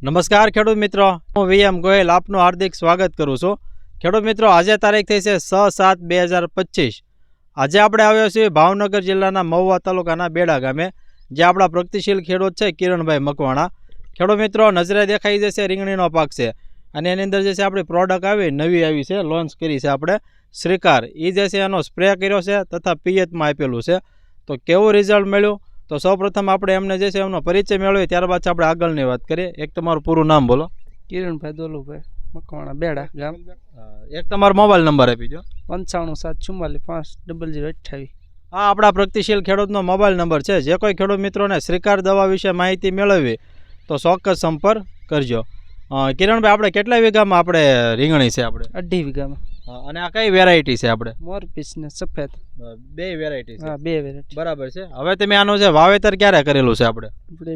નમસ્કાર ખેડૂત મિત્રો, હું વીએમ ગોયલ આપનું હાર્દિક સ્વાગત કરું છું. ખેડૂત મિત્રો, આજે તારીખ થઈ છે 6/7/2025. આજે આપણે આવ્યો છીએ ભાવનગર જિલ્લાના મહુવા તાલુકાના બેડા ગામે, જે આપણા પ્રગતિશીલ ખેડૂત છે કિરણભાઈ મકવાણા. ખેડૂત મિત્રો, નજરે દેખાઈ જશે રીંગણીનો પાક છે, અને એની અંદર જે છે આપણી પ્રોડક્ટ નવી આવી છે, લોન્ચ કરી છે આપણે શ્રીકાર. એ જે છે એનો સ્પ્રે કર્યો છે તથા પિયતમાં આપેલું છે. તો કેવું રિઝલ્ટ મળ્યું, તો સૌપ્રથમ આપણે એમને જે છે એમનો પરિચય મેળવીએ, ત્યારબાદ આપણે આગળની વાત કરીએ. એક તમારું પૂરું નામ બોલો. કિરણભાઈ દોલુભાઈ મકવાણા, બેડા ગામ. એક તમારો મોબાઈલ નંબર આપી દો. 9574450028. આ આપણા પ્રગતિશીલ ખેડૂતનો મોબાઈલ નંબર છે. જે કોઈ ખેડૂત મિત્રોને શ્રીકાર દવા વિશે માહિતી મેળવવી તો ચોક્કસ સંપર્ક કરજો. કિરણભાઈ, આપણે કેટલા વીઘામાં આપણે રીંગણી છે? આપણે 2.5 વીઘામાં. અને આ કઈ વેરાયટી છે? આપણે મોરપીસ ને સફેદ, બે વેરાયટી છે. હા, 2 વેરાયટી. બરાબર છે. હવે તમે આનું છે વાવેતર ક્યારે કરેલું છે? આપણે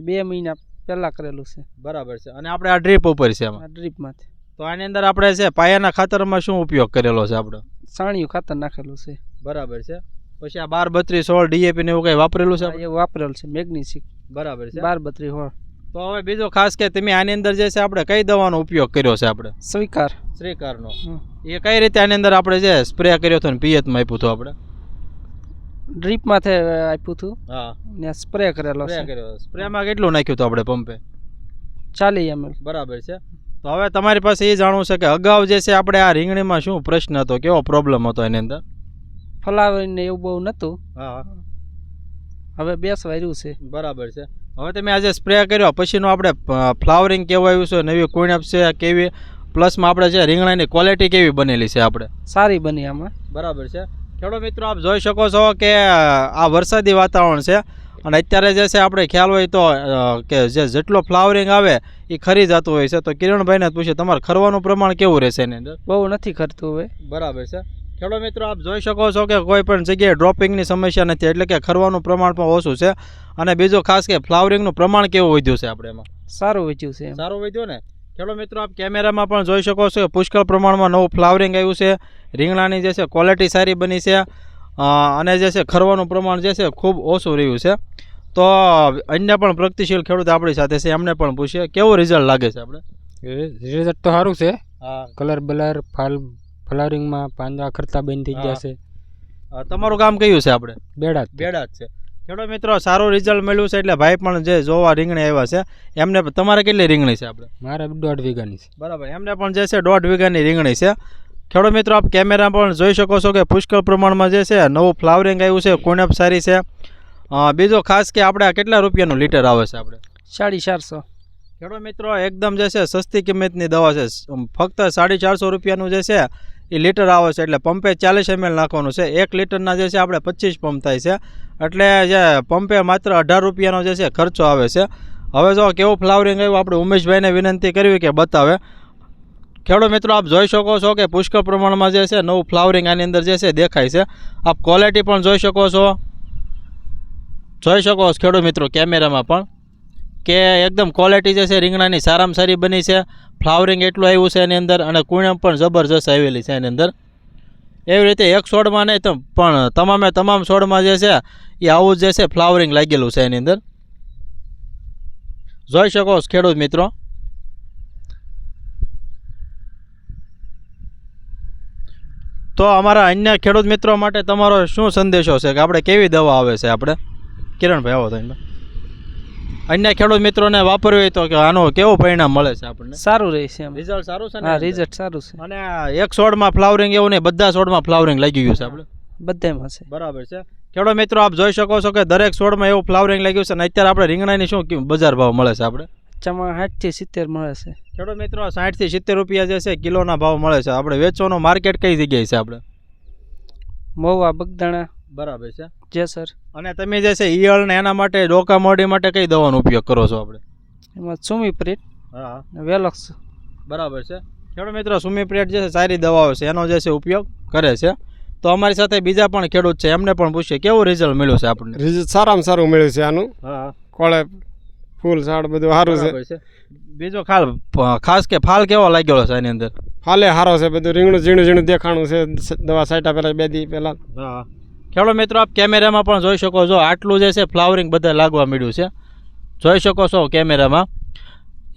2 મહિના પહેલા કરેલું છે. બરાબર છે. અને આપણે આ ડ્રીપ ઉપર છે એમાં. આ ડ્રીપમાંથી. તો આની અંદર આપણે છે પાયાના ખાતરમાં શું ઉપયોગ કરેલો છે? આપણે સાણિયું ખાતર નાખેલું છે. બરાબર છે. પછી આ 12 32 16 ડીએપી ને એવું કઈ વાપરેલું છે? એ વાપરેલું છે મેગ્નેશિક. બરાબર છે. 12 32 16. તો હવે બીજો ખાસ કે તમે આની અંદર જે છે આપણે કઈ દવાનો ઉપયોગ કર્યો છે? આપણે શ્રીકારનો. એ કઈ રીતે આની અંદર આપણે જે સ્પ્રે કર્યો હતો ને પિયતમાં આપ્યું હતું? આપણે ડ્રીપમાંથી આપ્યું હતું. હા, ને સ્પ્રે કરેલો છે. સ્પ્રેમાં કેટલું નાખ્યું હતું આપણે પંપે? 40 ml. બરાબર છે. તો હવે તમારી પાસે એ જાણવું છે કે અગાઉ જે છે આપણે આ રીંગણીમાં શું પ્રશ્ન હતો, કેવો પ્રોબ્લેમ હતો એની અંદર? ફલાવર ને એવું બહુ નહોતું. હા, હવે બેસવા રહ્યું છે. બરાબર છે. હવે તમે આજે સ્પ્રે કર્યો પછીનું આપણે ફ્લાવરિંગ કેવું આવ્યું છે, નવી કુણપ છે કેવી, પ્લસમાં આપણે જે રીંગણાની ક્વોલિટી કેવી બનેલી છે? આપણે સારી બની આમાં. બરાબર છે. ખેડૂત મિત્રો, આપ જોઈ શકો છો કે આ વરસાદી વાતાવરણ છે, અને અત્યારે જે છે આપણે ખ્યાલ હોય તો કે જેટલો ફ્લાવરિંગ આવે એ ખરી જતું હોય છે. તો કિરણભાઈને પૂછે તમારે ખરવાનું પ્રમાણ કેવું રહેશે એની અંદર? બહુ નથી ખરતું હવે. બરાબર છે. ખેડૂત મિત્રો, આપ જોઈ શકો છો કે કોઈ પણ જગ્યાએ ડ્રોપિંગની સમસ્યા નથી, એટલે કે ખરવાનું પ્રમાણ પણ ઓછું છે. અને બીજું ખાસ કે ફ્લાવરિંગનું પ્રમાણ કેવું વધ્યું છે આપણે એમાં? સારું વધ્યું છે. સારું વધ્યું ને? ખેડૂત મિત્રો, આપ કેમેરામાં પણ જોઈ શકો છો કે પુષ્કળ પ્રમાણમાં નવું ફ્લાવરિંગ આવ્યું છે. રીંગણાની જે છે ક્વોલિટી સારી બની છે, અને જે છે ખરવાનું પ્રમાણ જે છે ખૂબ ઓછું રહ્યું છે. તો અન્ય પણ પ્રગતિશીલ ખેડૂત આપણી સાથે છે, એમને પણ પૂછીએ કેવું રિઝલ્ટ લાગે છે? આપણે રિઝલ્ટ તો સારું છે. હા, કલર બલર ફ્લાવરિંગમાં પાંદડા ખરતા બંધ થઈ ગયા છે. તમારું ગામ કયું છે? આપણે બેડા જ છે. ખેડૂત મિત્રો, સારું રિઝલ્ટ મળ્યું છે, એટલે ભાઈ પણ જે જોવા રીંગણી આવ્યા છે એમને. તમારે કેટલી રીંગણી છે? આપણે મારે 1.5 વીઘાની છે. બરાબર, એમને પણ જે છે 1.5 વીઘાની રીંગણી છે. ખેડૂત મિત્રો, આપ કેમેરા પણ જોઈ શકો છો કે પુષ્કળ પ્રમાણમાં જે છે નવું ફ્લાવરિંગ આવ્યું છે, કુણપ સારી છે. બીજો ખાસ કે આપણે કેટલા રૂપિયાનું લીટર આવે છે? આપણે 450. ખેડૂત મિત્રો, એકદમ જે છે સસ્તી કિંમતની દવા છે. ફક્ત 450 રૂપિયાનું જે છે એ લીટર આવે છે, એટલે પંપે 40 ml નાખવાનું છે. 1 લીટરના જે છે આપણે 25 પંપ થાય છે, એટલે જે પંપે માત્ર 18 રૂપિયાનો જે છે ખર્ચો આવે છે. હવે જો કેવું ફ્લાવરિંગ આવ્યું, આપણે ઉમેશભાઈને વિનંતી કરવી કે બતાવે. ખેડૂત મિત્રો, આપ જોઈ શકો છો કે પુષ્કળ પ્રમાણમાં જે છે નવું ફ્લાવરિંગ આની અંદર જે છે દેખાય છે. આપ ક્વોલિટી પણ જોઈ શકો છો ખેડૂત મિત્રો કેમેરામાં પણ, કે એકદમ ક્વોલિટી જે છે રીંગણાની સારામાં સારી બની છે. ફ્લાવરિંગ એટલું આવ્યું છે એની અંદર, અને કુણપ પણ જબરજસ્ત આવેલી છે એની અંદર. એવી રીતે એક છોડમાં નહીં પણ તમામ છોડમાં જે છે એ આવું જે છે ફ્લાવરિંગ લાગેલું છે એની અંદર. જોઈ શકો છો ખેડૂત મિત્રો. તો અમારા અન્ય ખેડૂત મિત્રો માટે તમારો શું સંદેશો છે કે આપણે કેવી દવા આવે છે? આપણે કિરણભાઈ આવો તમે. અન્ય ખેડૂત મિત્રોને વાપરવી હોય તો કે આનું કેવું પરિણામ મળે છે આપણને? સારું રહે છે. રિઝલ્ટ સારું છે ને? હા, રિઝલ્ટ સારું છે. અને એક છોડમાં ફ્લાવરિંગ એવું નહીં, બધા છોડમાં ફ્લાવરિંગ લાગી ગયું છે આપણે? બધામાં છે. બરાબર છે. ખેડૂત મિત્રો, આપ જોઈ શકો છો કે દરેક છોડમાં એવું ફ્લાવરિંગ લાગ્યું છે. અને અત્યારે આપણે રીંગણાની શું બજાર ભાવ મળે છે? આપણે 60 થી 70 મળે છે. ખેડૂત મિત્રો, 60 થી 70 રૂપિયા જે છે કિલોના ભાવ મળે છે. આપણે વેચવાનું માર્કેટ કઈ જગ્યાએ છે? આપણે મહુવા, બગદાણા. બરાબર છે. જેસર. અને તમે જે છે ઈયળ ને એના માટે, ડોકા મોડી માટે કઈ દવાનો ઉપયોગ કરો છો? આપણે એમાં સુમીપ્રેટ. હા, વેલોક્સ. બરાબર છે. ખેડૂત મિત્રો, સુમીપ્રેટ જે છે સારી દવાઓ છે, એનો જે છે ઉપયોગ કરે છે. તો અમારી સાથે બીજા પણ ખેડૂત છે, એમને પણ પૂછીએ કેવું રિઝલ્ટ મળ્યું છે આપણને? રિઝલ્ટ સારામાં સારું મળ્યું છે આનું. હા, કોળે ફૂલ ઝાડ બધું સારું છે. બીજો ખાસ કે ફાલ કેવો લાગ્યો છે એની અંદર? ફાલે સારો છે, બધું રીંગણું ઝીણું દેખાણું છે. દવા છાંટ્યા પહેલા 2 દી પહેલા. હા, ખેડૂત મિત્રો, આપ કેમેરામાં પણ જોઈ શકો છો આટલું જે છે ફ્લાવરિંગ બધા લાગવા મળ્યું છે. જોઈ શકો છો કેમેરામાં.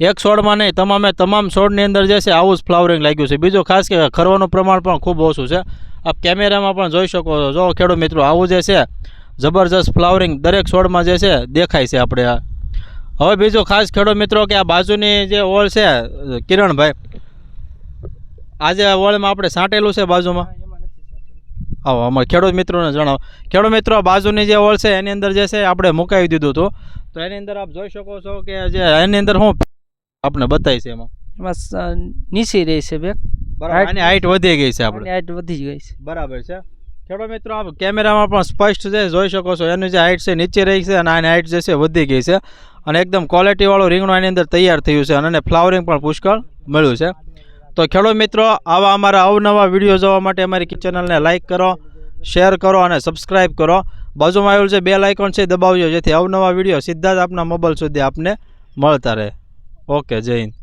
એક છોડમાં નહીં, તમામ છોડની અંદર જે છે આવું જ ફ્લાવરિંગ લાગ્યું છે. બીજું ખાસ કે ખરવાનું પ્રમાણ પણ ખૂબ ઓછું છે. આપ કેમેરામાં પણ જોઈ શકો છો. જો ખેડૂત મિત્રો, આવું જે છે જબરજસ્ત ફ્લાવરિંગ દરેક છોડમાં જે છે દેખાય છે આપણે. આ હવે બીજું ખાસ ખેડૂત મિત્રો કે આ બાજુની જે ઓળ છે કિરણભાઈ, આ જે ઓળમાં આપણે સાંટેલું છે બાજુમાં, આવો અમારે ખેડૂત મિત્રોને જણાવો. ખેડૂત મિત્રો, બાજુની જે ઓળ છે એની અંદર જે છે આપણે મુકાવી દીધું હતું. તો એની અંદર આપ જોઈ શકો છો કે જે એની અંદર હું આપણે બતાવી છે એમાં નીચી રહી છે બેગ. બરાબર, આની હાઈટ વધી ગઈ છે આપણે. હાઈટ વધી ગઈ છે. બરાબર છે ખેડૂત મિત્રો, આપ કેમેરામાં પણ સ્પષ્ટ છે જોઈ શકો છો. એની જે હાઈટ છે નીચે રહી છે અને આની હાઈટ જે છે વધી ગઈ છે. અને એકદમ ક્વોલિટીવાળું રીંગણું એની અંદર તૈયાર થયું છે અને ફ્લાવરિંગ પણ પુષ્કળ મળ્યું છે. તો ખેડૂત મિત્રો, આવા અમારા અવનવા વિડીયો જોવા માટે અમારી ચેનલને લાઇક કરો, શેર કરો અને સબસ્ક્રાઈબ કરો. બાજુમાં આવેલું જે બેલ આઇકોન છે દબાવજો, જેથી અવનવા વિડીયો સીધા જ આપના મોબાઈલ સુધી આપને મળતા રહે. ઓકે, જય હિન્દ.